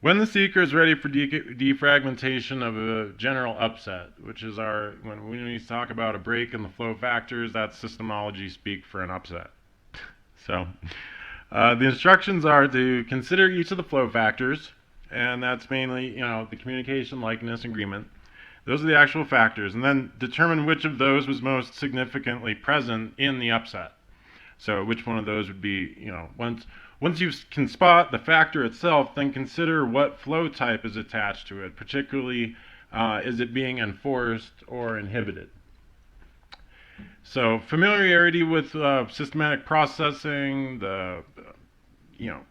When the seeker is ready for defragmentation of a general upset, which is when we talk about a break in the flow factors, that's systemology speak for an upset. So the instructions are to consider each of the flow factors, and that's mainly, the communication, likeness, agreement. Those are the actual factors, and then determine which of those was most significantly present in the upset. So which one of those would be, once you can spot the factor itself, then consider what flow type is attached to it, particularly is it being enforced or inhibited. So familiarity with systematic processing,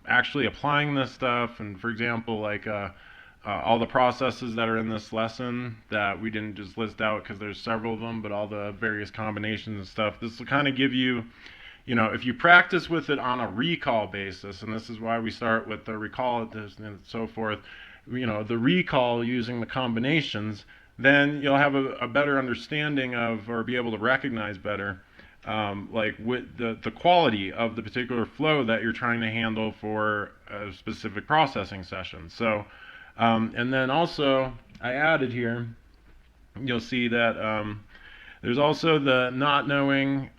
actually applying this stuff, and for example, like all the processes that are in this lesson that we didn't just list out because there's several of them, but all the various combinations and stuff. This will kind of give you, if you practice with it on a recall basis, and this is why we start with the recall and so forth, the recall using the combinations, then you'll have a better understanding of, or be able to recognize better, like with the quality of the particular flow that you're trying to handle for a specific processing session. So, and then also I added here, you'll see that there's also the not knowing,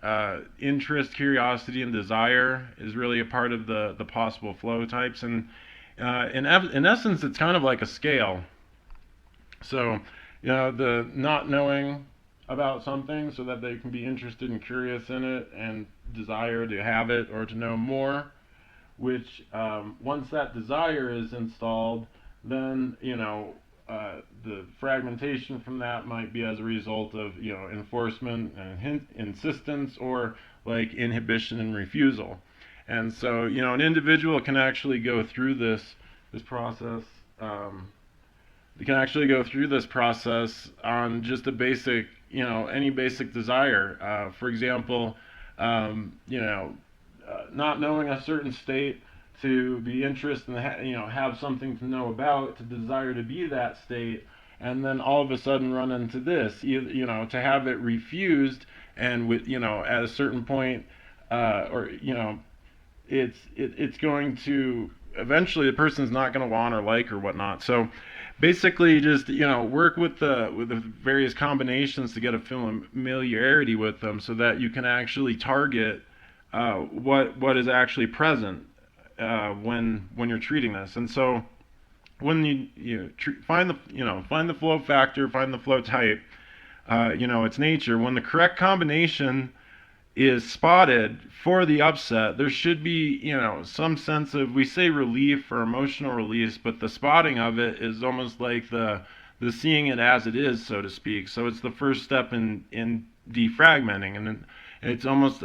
interest, curiosity, and desire is really a part of the possible flow types. And in essence, it's kind of like a scale. So, the not knowing about something so that they can be interested and curious in it and desire to have it or to know more, which once that desire is installed, then, the fragmentation from that might be as a result of, enforcement and insistence, or like inhibition and refusal. And so, an individual can actually go through this process. They can actually go through this process on just a basic, any basic desire. For example, not knowing a certain state, to be interested in have something to know about, to desire to be that state, and then all of a sudden run into this, to have it refused, and with, at a certain point, or it's going to eventually the person's not going to want or like or whatnot. So basically, just work with the various combinations to get a familiarity with them, so that you can actually target what is actually present when you're treating this. And so when find the flow factor, find the flow type, its nature. When the correct combination is spotted for the upset, there should be, some sense of, we say relief or emotional release, but the spotting of it is almost like the seeing it as it is, so to speak. So it's the first step in defragmenting, and it's almost,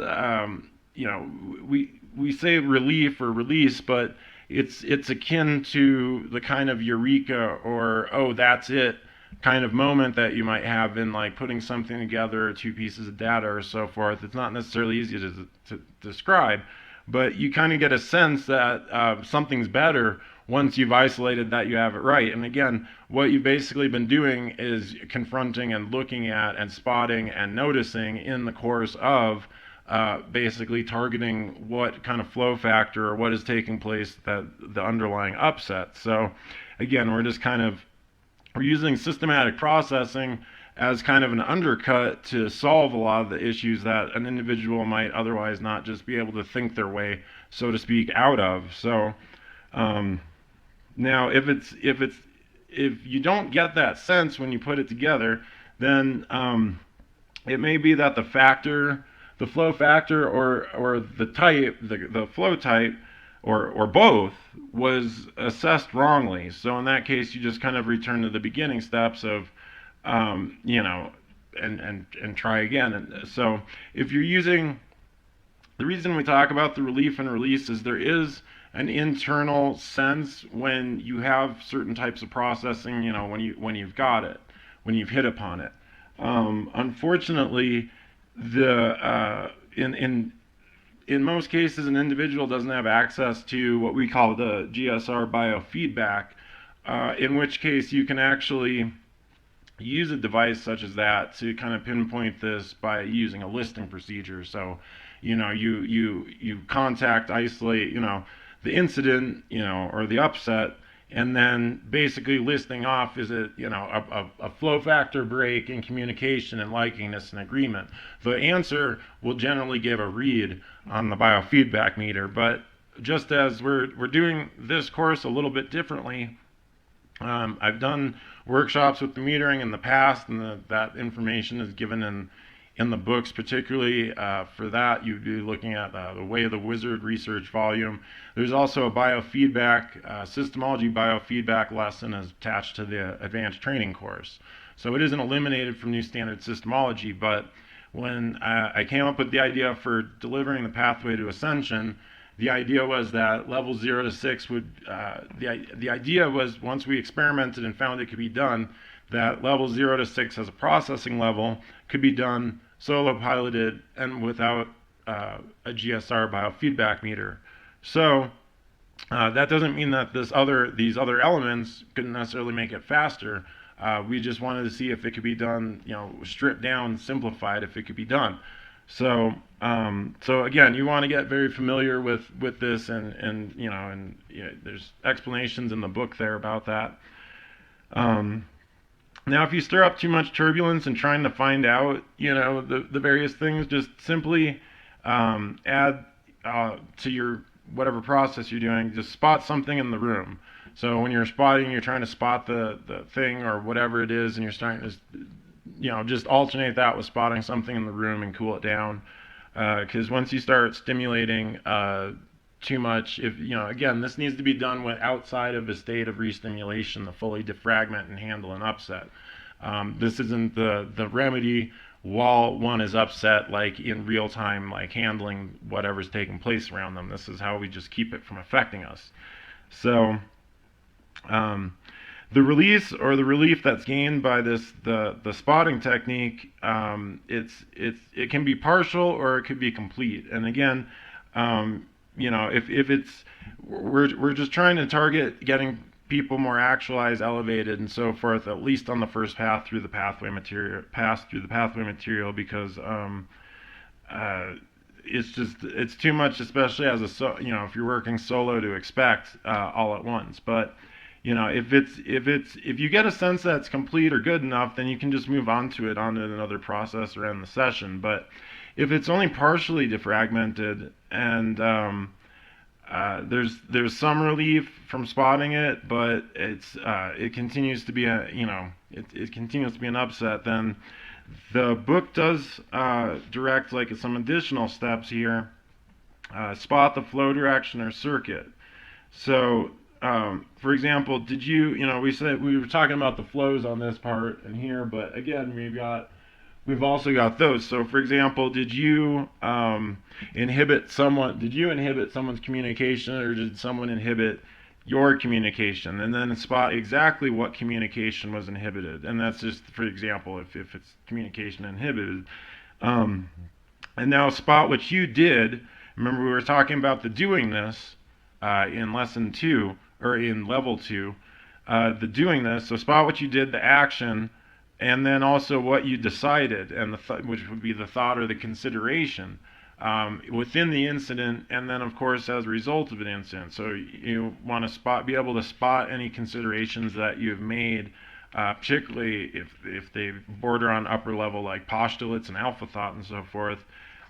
we say relief or release, but it's akin to the kind of eureka, or oh, that's it kind of moment that you might have in like putting something together, or two pieces of data or so forth. It's not necessarily easy to describe, but you kind of get a sense that something's better once you've isolated that you have it right. And again, what you've basically been doing is confronting and looking at and spotting and noticing in the course of basically targeting what kind of flow factor or what is taking place, that the underlying upset. So again, we're using systematic processing as kind of an undercut to solve a lot of the issues that an individual might otherwise not just be able to think their way, so to speak, out of. So now if you don't get that sense when you put it together, then it may be that the flow factor, or the type, the flow type, or both, was assessed wrongly. So in that case, you just kind of return to the beginning steps of, and try again. And so if you're using, the reason we talk about the relief and release is there is an internal sense when you have certain types of processing, when you've got it, when you've hit upon it. Unfortunately, in most cases, an individual doesn't have access to what we call the GSR biofeedback, in which case you can actually use a device such as that to kind of pinpoint this by using a listing procedure. So, you contact, isolate, the incident, or the upset and then basically listing off, is it, a flow factor break in communication and likingness and agreement. The answer will generally give a read on the biofeedback meter, but just as we're doing this course a little bit differently, I've done workshops with the metering in the past, and that information is given in the books. Particularly for that, you'd be looking at the Way of the Wizard research volume. There's also a biofeedback, Systemology biofeedback lesson is attached to the advanced training course. So it isn't eliminated from New Standard Systemology, but when I came up with the idea for delivering the Pathway to Ascension, the idea was that level 0 to 6 would, the idea was, once we experimented and found it could be done, that level 0 to 6 as a processing level could be done solo piloted and without a GSR biofeedback meter. So that doesn't mean that these other elements couldn't necessarily make it faster. We just wanted to see if it could be done, stripped down, simplified, if it could be done. So again, you want to get very familiar with this, and there's explanations in the book there about that. Now, if you stir up too much turbulence and trying to find out, the various things, just simply add to your whatever process you're doing, just spot something in the room. So when you're spotting, you're trying to spot the thing or whatever it is, and you're starting to, just alternate that with spotting something in the room and cool it down. Because once you start stimulating too much, again, this needs to be done outside of a state of restimulation to fully defragment and handle an upset. This isn't the remedy while one is upset, like in real time, like handling whatever's taking place around them. This is how we just keep it from affecting us. So the release or the relief that's gained by the spotting technique, it can be partial or it could be complete. And again, if it's, we're just trying to target getting people more actualized, elevated, and so forth, at least on the first pass through the pathway material, because it's too much, especially as if you're working solo, to expect all at once. But if you get a sense that it's complete or good enough, then you can just move onto another process or end the session. But if it's only partially defragmented and there's some relief from spotting it, but it continues to be it continues to be an upset, then the book does direct some additional steps here. Spot the flow direction or circuit. So for example, we said we were talking about the flows on this part and here, but again, we've also got those. So for example, did you inhibit someone's communication, or did someone inhibit your communication? And then spot exactly what communication was inhibited. And that's just, for example, if it's communication inhibited. And now spot what you did. Remember, we were talking about the doing this in lesson 2, or in level 2, the doing this. So spot what you did, the action, and then also what you decided, and which would be the thought or the consideration within the incident, and then of course as a result of an incident. So you want to be able to spot any considerations that you've made, particularly if they border on upper level, like postulates and alpha thought and so forth,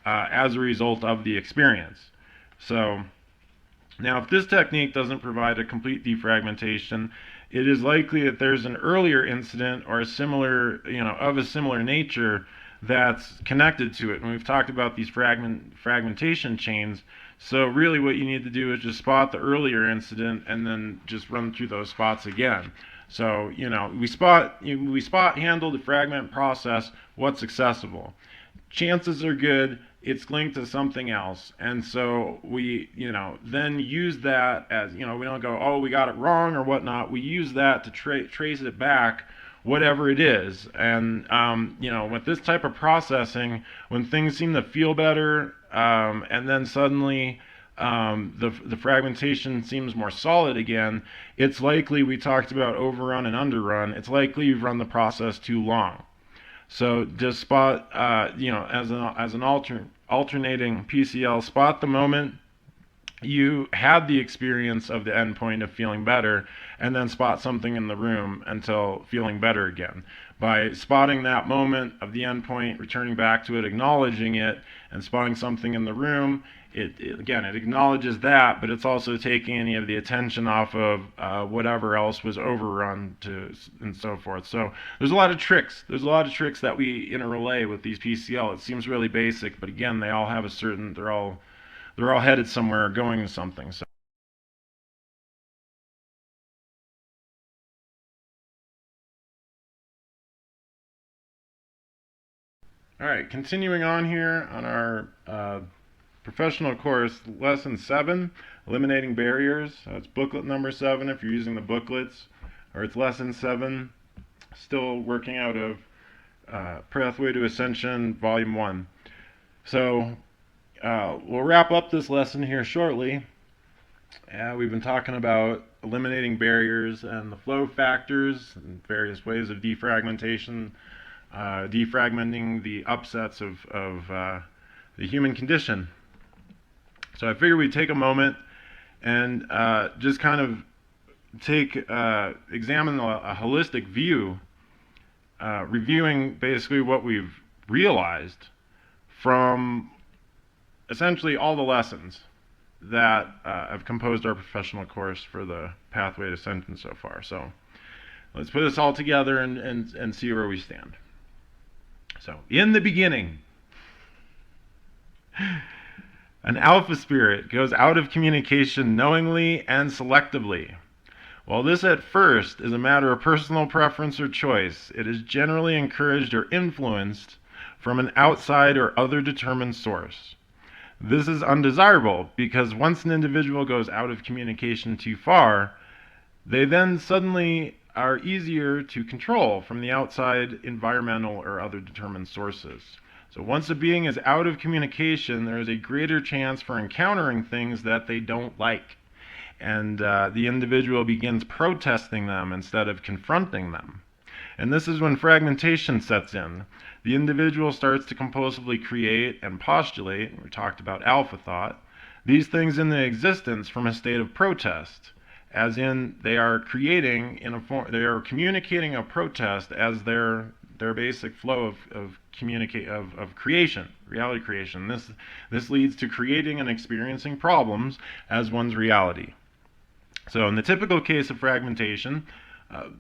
as a result of the experience. So now, if this technique doesn't provide a complete defragmentation, it is likely that there's an earlier incident or of a similar nature that's connected to it. And we've talked about these fragmentation chains. So really what you need to do is just spot the earlier incident and then just run through those spots again. So, we spot, handle, defragment, process what's accessible. Chances are good it's linked to something else, and so we then use that as, we don't go, oh, we got it wrong or whatnot. We use that to trace it back, whatever it is. And with this type of processing, when things seem to feel better, and then suddenly the fragmentation seems more solid again, it's likely, we talked about overrun and underrun, it's likely you've run the process too long. So just spot, as an alternating PCL, spot the moment you had the experience of the endpoint of feeling better and then spot something in the room until feeling better again. By spotting that moment of the endpoint, returning back to it, acknowledging it, and spotting something in the room, again, it acknowledges that, but it's also taking any of the attention off of whatever else was overrun and so forth. So there's a lot of tricks. There's a lot of tricks that we interrelay with these PCL. It seems really basic, but again, they all have a certain, they're all headed somewhere or going to something. So. All right, continuing on here on our professional course, lesson 7, eliminating barriers. It's booklet number 7 if you're using the booklets, or it's lesson 7, still working out of Pathway to Ascension, volume 1. So we'll wrap up this lesson here shortly. We've been talking about eliminating barriers and the flow factors and various ways of defragmentation, defragmenting the upsets of the human condition. So I figured we'd take a moment and just kind of examine a holistic view, reviewing basically what we've realized from essentially all the lessons that have composed our professional course for the Pathway to Ascension so far. So let's put this all together and see where we stand. So, in the beginning, an alpha spirit goes out of communication knowingly and selectively. While this at first is a matter of personal preference or choice, it is generally encouraged or influenced from an outside or other determined source. This is undesirable because once an individual goes out of communication too far, they then suddenly are easier to control from the outside environmental or other determined sources. So once a being is out of communication, there is a greater chance for encountering things that they don't like. And the individual begins protesting them instead of confronting them. And this is when fragmentation sets in. The individual starts to compulsively create and postulate, we talked about alpha thought, these things into existence from a state of protest, as in they are creating in a form, they are communicating a protest as their basic flow of creation, reality creation. This leads to creating and experiencing problems as one's reality. So in the typical case of fragmentation,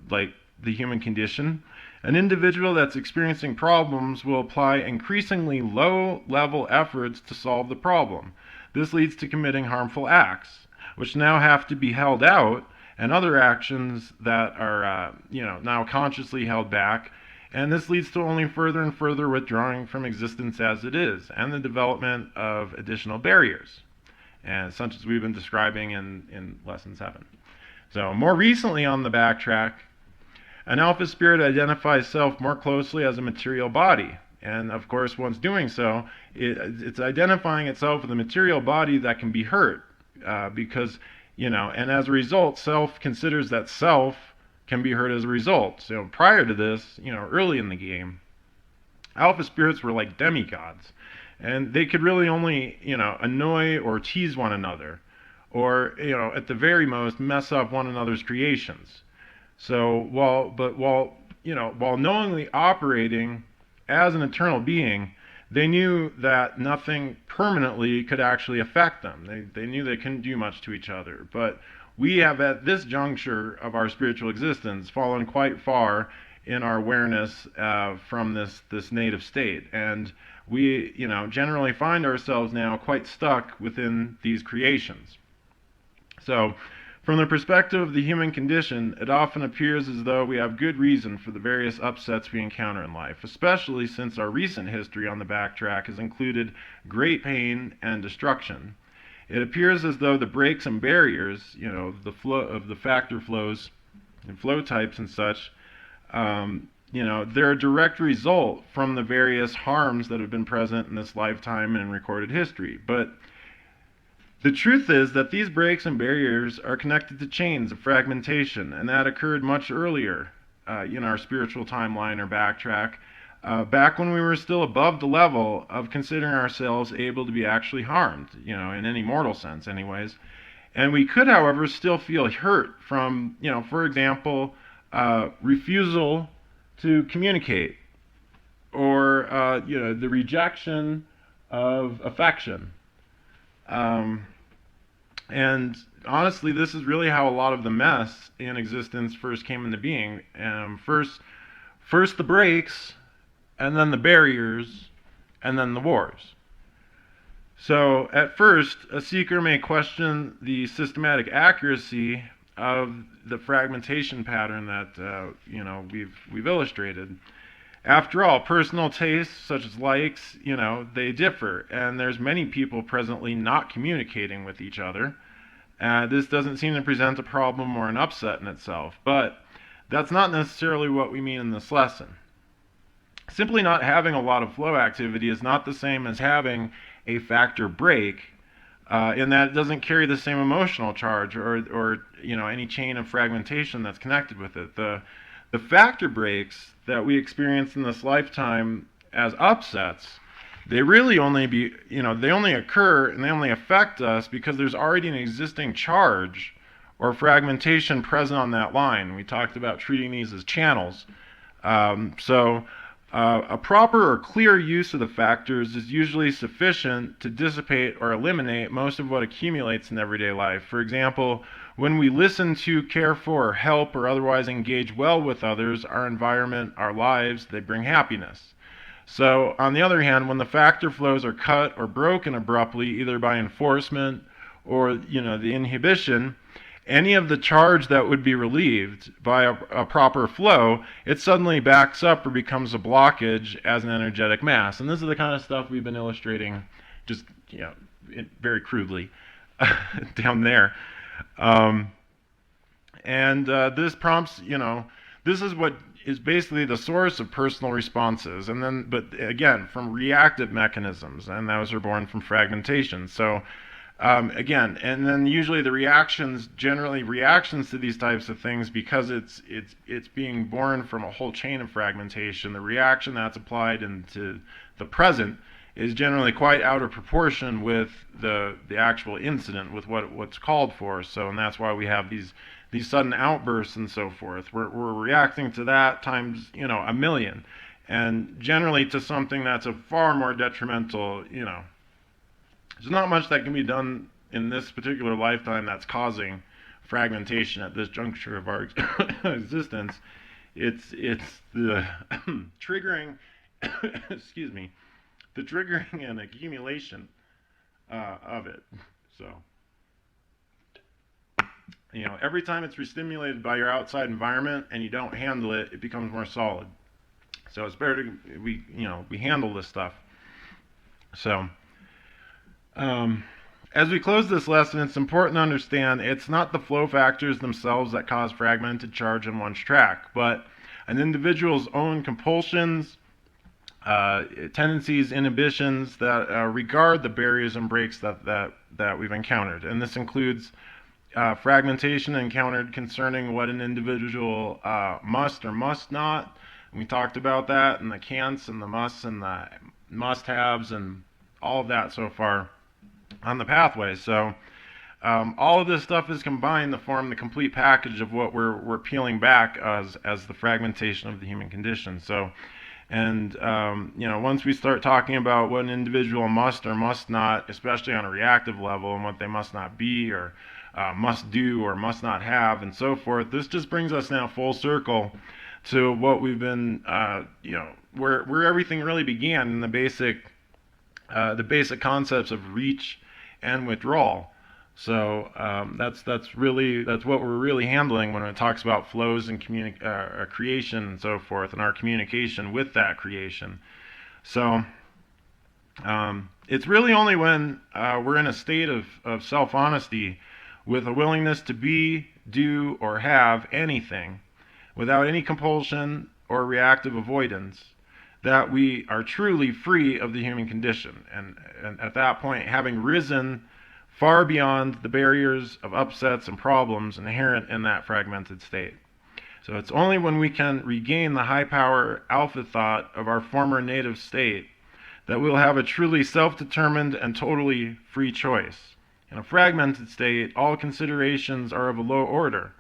like the human condition, an individual that's experiencing problems will apply increasingly low-level efforts to solve the problem. This leads to committing harmful acts, which now have to be held out, and other actions that are now consciously held back, and this leads to only further and further withdrawing from existence as it is, and the development of additional barriers, and such as we've been describing in lesson 7. So more recently on the backtrack, an alpha spirit identifies self more closely as a material body. And of course, once doing so, it's identifying itself with a material body that can be hurt. Because, and as a result, self considers that self can be hurt as a result. So prior to this, early in the game, alpha spirits were like demigods. And they could really only, annoy or tease one another. Or, at the very most, mess up one another's creations. So while knowingly operating as an eternal being, they knew that nothing permanently could actually affect them. They knew they couldn't do much to each other. But we have, at this juncture of our spiritual existence, fallen quite far in our awareness from this native state. And we, generally find ourselves now quite stuck within these creations. So, from the perspective of the human condition, it often appears as though we have good reason for the various upsets we encounter in life, especially since our recent history on the backtrack has included great pain and destruction. It appears as though the breaks and barriers, the flow of the factor flows and flow types and such, they're a direct result from the various harms that have been present in this lifetime and in recorded history. But the truth is that these breaks and barriers are connected to chains of fragmentation, and that occurred much earlier in our spiritual timeline or backtrack back when we were still above the level of considering ourselves able to be actually harmed, in any mortal sense anyways. And we could, however, still feel hurt from, for example, refusal to communicate, or, the rejection of affection. And honestly, this is really how a lot of the mess in existence first came into being. First the breaks, and then the barriers, and then the wars. So at first, a seeker may question the systematic accuracy of the fragmentation pattern that we've illustrated. After all, personal tastes, such as likes, they differ, and there's many people presently not communicating with each other. This doesn't seem to present a problem or an upset in itself, but that's not necessarily what we mean in this lesson. Simply not having a lot of flow activity is not the same as having a factor break, in that it doesn't carry the same emotional charge or any chain of fragmentation that's connected with it. The factor breaks that we experience in this lifetime as upsets, they really only they only occur and they only affect us because there's already an existing charge or fragmentation present on that line. We talked about treating these as channels. A proper or clear use of the factors is usually sufficient to dissipate or eliminate most of what accumulates in everyday life. For example, when we listen to, care for, help, or otherwise engage well with others, our environment, our lives, they bring happiness. So, on the other hand, when the factor flows are cut or broken abruptly, either by enforcement or the inhibition, any of the charge that would be relieved by a proper flow, it suddenly backs up or becomes a blockage as an energetic mass. And this is the kind of stuff we've been illustrating just very crudely down there. This prompts, this is what is basically the source of personal responses, but again, from reactive mechanisms, and those are born from fragmentation. So again, and then usually the reactions to these types of things, because it's being born from a whole chain of fragmentation, the reaction that's applied into the present is generally quite out of proportion with the actual incident, with what's called for. So, and that's why we have these sudden outbursts and so forth. We're reacting to that times a million, and generally to something that's a far more detrimental. There's not much that can be done in this particular lifetime that's causing fragmentation at this juncture of our existence. It's the triggering, excuse me, the triggering and accumulation of it. So, every time it's restimulated by your outside environment and you don't handle it, it becomes more solid. So it's better to we handle this stuff. So. As we close this lesson, it's important to understand it's not the flow factors themselves that cause fragmented charge on one's track, but an individual's own compulsions, tendencies, inhibitions that regard the barriers and breaks that we've encountered. And this includes fragmentation encountered concerning what an individual must or must not. And we talked about that, and the can'ts and the musts and the must-haves and all of that so far on the pathway. So all of this stuff is combined to form the complete package of what we're peeling back as the fragmentation of the human condition. So, and once we start talking about what an individual must or must not, especially on a reactive level, and what they must not be or must do or must not have and so forth, this just brings us now full circle to what we've been where everything really began in the basic concepts of reach and withdrawal. So that's what we're really handling when it talks about flows and creation and so forth, and our communication with that creation. So it's really only when we're in a state of self-honesty, with a willingness to be, do, or have anything without any compulsion or reactive avoidance, that we are truly free of the human condition, and at that point, having risen far beyond the barriers of upsets and problems inherent in that fragmented state. So it's only when we can regain the high power alpha thought of our former native state that we'll have a truly self-determined and totally free choice. In a fragmented state, all considerations are of a low order,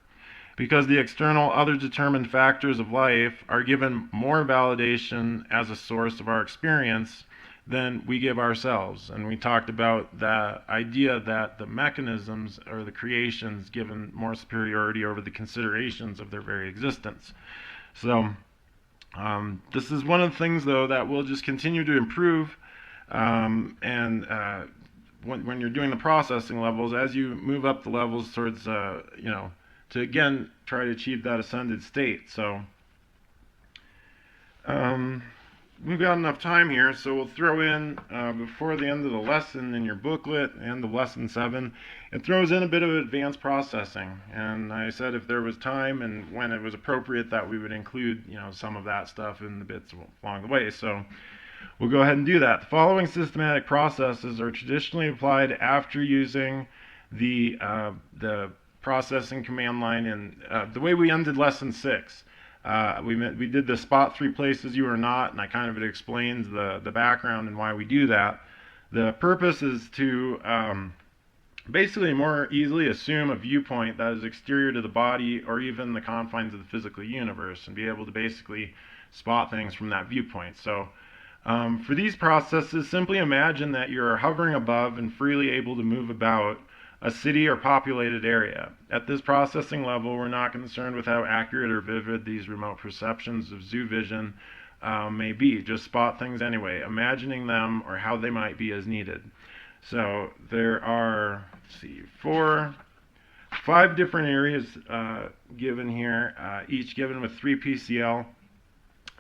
because the external other determined factors of life are given more validation as a source of our experience than we give ourselves. And we talked about the idea that the mechanisms or the creations given more superiority over the considerations of their very existence. So this is one of the things, though, that will just continue to improve. When you're doing the processing levels, as you move up the levels towards, to again try to achieve that ascended state. So we've got enough time here, so we'll throw in before the end of the lesson in your booklet and the lesson 7, it throws in a bit of advanced processing. And I said if there was time and when it was appropriate that we would include some of that stuff in the bits along the way. So we'll go ahead and do that. The following systematic processes are traditionally applied after using the processing command line. And the way we ended lesson 6, we did the spot 3 places you are not, and I kind of explains the background and why we do that. The purpose is to basically more easily assume a viewpoint that is exterior to the body or even the confines of the physical universe, and be able to basically spot things from that viewpoint. So for these processes, simply imagine that you're hovering above and freely able to move about a city or populated area. At this processing level, we're not concerned with how accurate or vivid these remote perceptions of zoo vision may be. Just spot things anyway, imagining them or how they might be as needed. So there are, let's see, 5 different areas given here, each given with 3 PCL.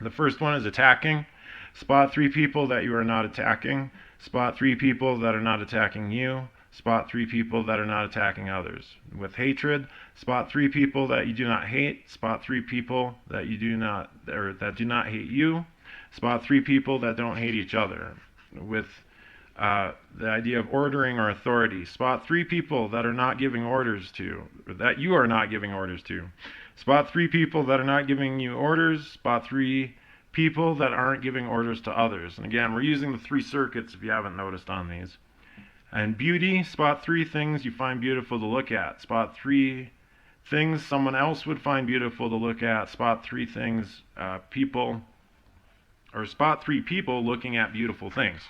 The first one is attacking. Spot 3 people that you are not attacking. Spot 3 people that are not attacking you. Spot 3 people that are not attacking others. With hatred, spot 3 people that you do not hate. Spot 3 people that you do not, or that do not hate you. Spot 3 people that don't hate each other. With the idea of ordering or authority, spot 3 people that are not giving orders to, or that you are not giving orders to. Spot 3 people that are not giving you orders. Spot 3 people that aren't giving orders to others. And again, we're using the 3 circuits if you haven't noticed on these. And beauty, spot 3 things you find beautiful to look at. Spot 3 things someone else would find beautiful to look at. Spot 3 things spot 3 people looking at beautiful things.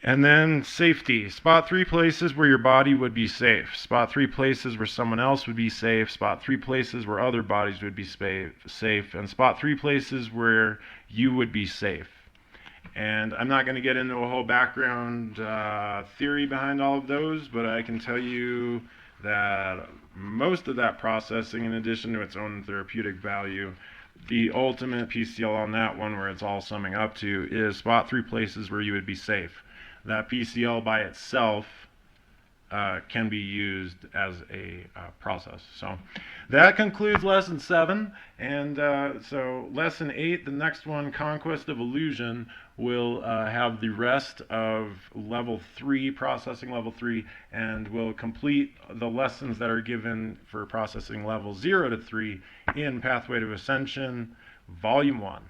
And then safety, spot 3 places where your body would be safe. Spot 3 places where someone else would be safe. Spot 3 places where other bodies would be safe. And spot 3 places where you would be safe. And I'm not going to get into a whole background theory behind all of those, but I can tell you that most of that processing, in addition to its own therapeutic value, the ultimate PCL on that one, where it's all summing up to, is spot 3 places where you would be safe. That PCL by itself can be used as a process. So that concludes lesson 7, and so lesson 8, the next one, Conquest of Illusion, will have the rest of level 3, processing level 3, and will complete the lessons that are given for processing level 0 to 3 in Pathway to Ascension, Volume 1.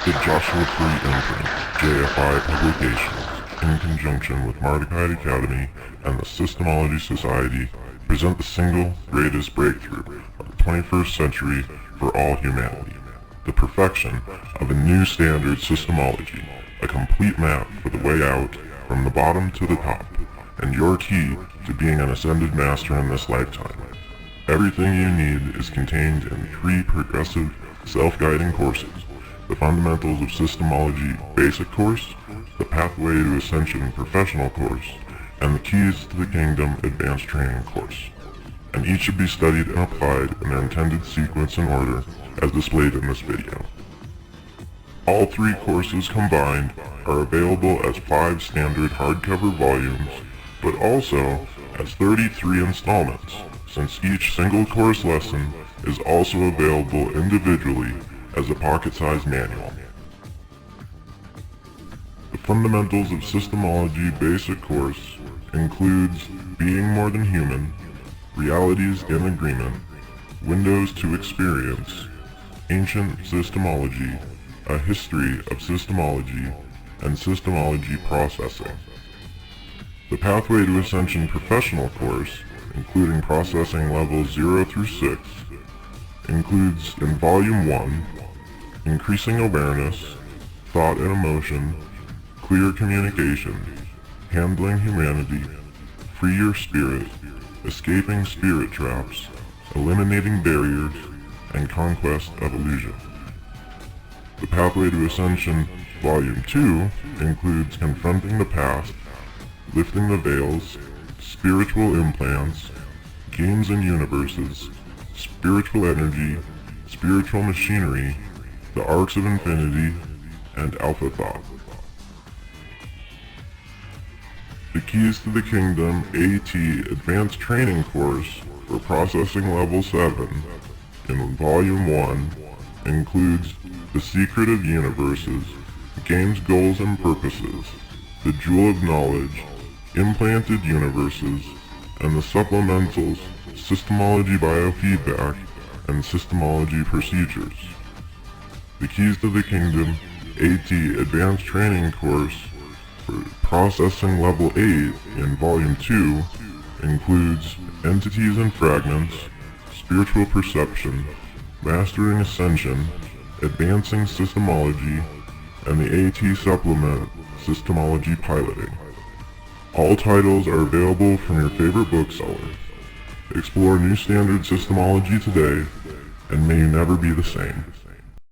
The Joshua Tree Imprint, JFI Publications, in conjunction with Mardukite Academy and the Systemology Society, present the single greatest breakthrough of the 21st century for all humanity. The perfection of a new standard systemology, a complete map for the way out from the bottom to the top, and your key to being an ascended master in this lifetime. Everything you need is contained in 3 progressive, self-guiding courses: the Fundamentals of Systemology Basic Course, the Pathway to Ascension Professional Course, and the Keys to the Kingdom Advanced Training Course. And each should be studied and applied in their intended sequence and order as displayed in this video. All 3 courses combined are available as 5 standard hardcover volumes, but also as 33 installments, since each single course lesson is also available individually as a pocket-sized manual. The Fundamentals of Systemology Basic Course includes Being More Than Human, Realities in Agreement, Windows to Experience, Ancient Systemology, A History of Systemology, and Systemology Processing. The Pathway to Ascension professional course, including processing levels 0 through 6, includes in Volume 1, Increasing Awareness, Thought and Emotion, Clear Communication, Handling Humanity, Free Your Spirit, Escaping Spirit Traps, Eliminating Barriers, and Conquest of Illusion. The Pathway to Ascension Volume 2 includes Confronting the Past, Lifting the Veils, Spiritual Implants, Games and Universes, Spiritual Energy, Spiritual Machinery, The Arcs of Infinity, and Alpha Thought. The Keys to the Kingdom AT Advanced Training Course for Processing Level 7 in Volume 1 includes The Secret of Universes, Games Goals and Purposes, The Jewel of Knowledge, Implanted Universes, and the supplementals Systemology Biofeedback and Systemology Procedures. The Keys to the Kingdom AT Advanced Training Course for Processing Level 8 in Volume 2 includes Entities and Fragments, Spiritual Perception, Mastering Ascension, Advancing Systemology, and the AT Supplement Systemology Piloting. All titles are available from your favorite bookseller. Explore new standard Systemology today, and may you never be the same.